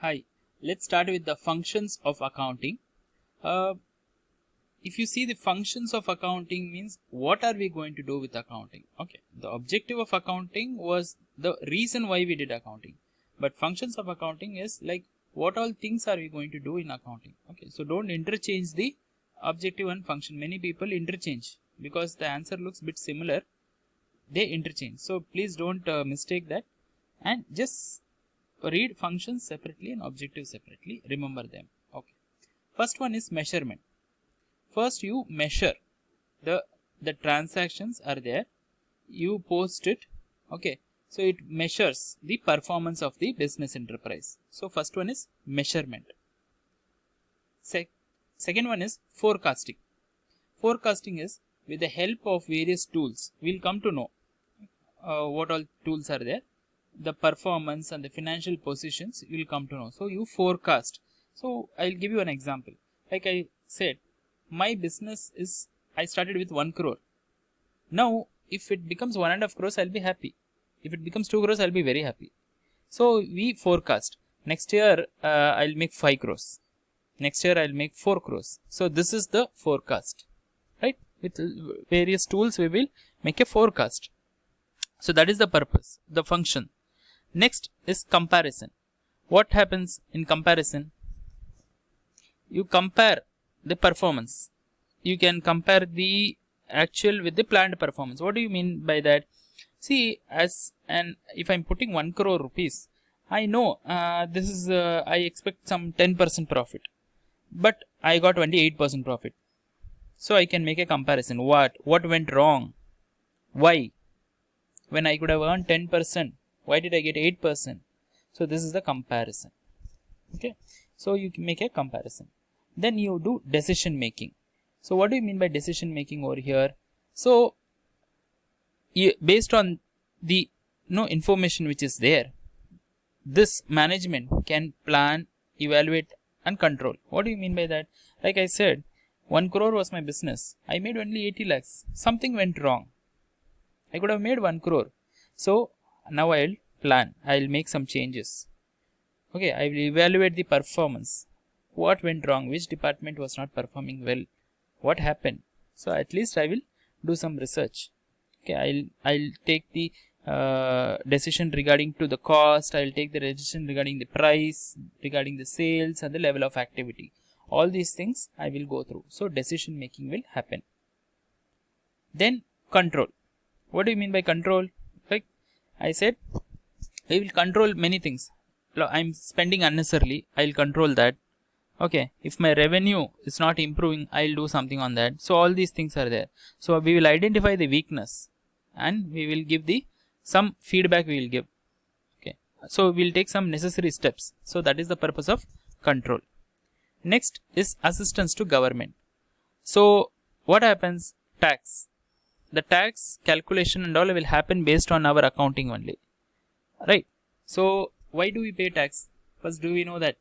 Hi, let's start with the functions of accounting. If you see the functions of accounting means what are we going to do with accounting? Okay, the objective of accounting was the reason why we did accounting, but functions of accounting is like what all things are we going to do in accounting. Okay, so don't interchange the objective and function. Many people interchange because the answer looks bit similar. They interchange, so please don't mistake that and just read functions separately and objectives separately. Remember them. Okay. First one is measurement. First you measure the transactions are there. You post it. Okay. So it measures the performance of the business enterprise. So first one is measurement. Second one is forecasting. Forecasting is with the help of various tools. We'll come to know what all tools are there. The performance and the financial positions you will come to know. So you forecast. So I'll give you an example. Like I said, my business is, I started with 1 crore. Now if it becomes 1.5 crores, I'll be happy. If it becomes 2 crores, I'll be very happy. So we forecast. Next year I'll make 5 crores. Next year I'll make 4 crores. So this is the forecast. Right? With various tools we will make a forecast. So that is the purpose, the function. Next is comparison. What happens in comparison? You compare the performance. You can compare the actual with the planned performance. What do you mean by that? See, if I'm putting 1 crore rupees, I know this is I expect some 10% profit, but I got 28% profit. So I can make a comparison. What went wrong? Why? When I could have earned 10%, why did I get 8%? So this is the comparison. Okay. So you can make a comparison. Then you do decision making. So what do you mean by decision making over here? So based on the information which is there, this management can plan, evaluate and control. What do you mean by that? Like I said, 1 crore was my business. I made only 80 lakhs. Something went wrong. I could have made 1 crore. So now I'll plan. I'll make some changes. Okay, I will evaluate the performance. What went wrong? Which department was not performing well? What happened? So at least I will do some research. Okay, I'll take the decision regarding to the cost. I'll take the decision regarding the price, regarding the sales and the level of activity. All these things I will go through. So decision making will happen. Then control. What do you mean by control? Like I said, we will control many things. I'm spending unnecessarily. I'll control that. Okay. If my revenue is not improving, I'll do something on that. So all these things are there. So we will identify the weakness and we will give some feedback we will give. Okay. So we'll take some necessary steps. So that is the purpose of control. Next is assistance to government. So what happens? Tax. The tax calculation and all will happen based on our accounting only. Right. So why do we pay tax? First, do we know that?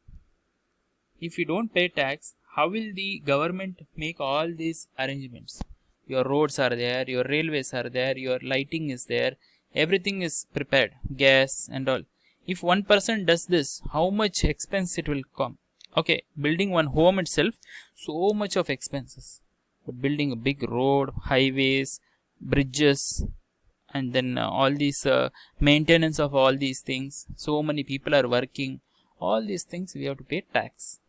If you don't pay tax, how will the government make all these arrangements? Your roads are there, your railways are there, your lighting is there, everything is prepared, gas and all. If one person does this, how much expense it will come? Okay, building one home itself, so much of expenses. But building a big road, highways, bridges, and then all these maintenance of all these things, so many people are working, all these things we have to pay tax.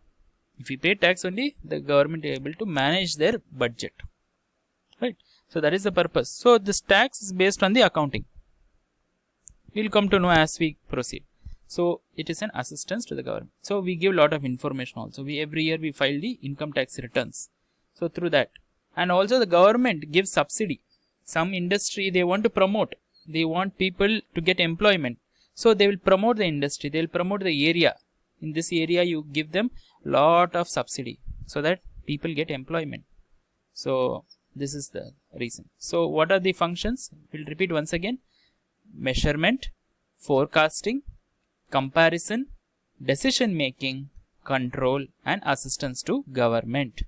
If we pay tax only, the government is able to manage their budget, right? So that is the purpose. So this tax is based on the accounting. We will come to know as we proceed. So it is an assistance to the government. So we give a lot of information also. Every year we file the income tax returns. So through that, and also the government gives subsidy. Some industry they want to promote. They want people to get employment. So they will promote the industry. They will promote the area. In this area you give them lot of subsidy so that people get employment. So this is the reason. So what are the functions? We'll repeat once again. Measurement, forecasting, comparison, decision making, control and assistance to government.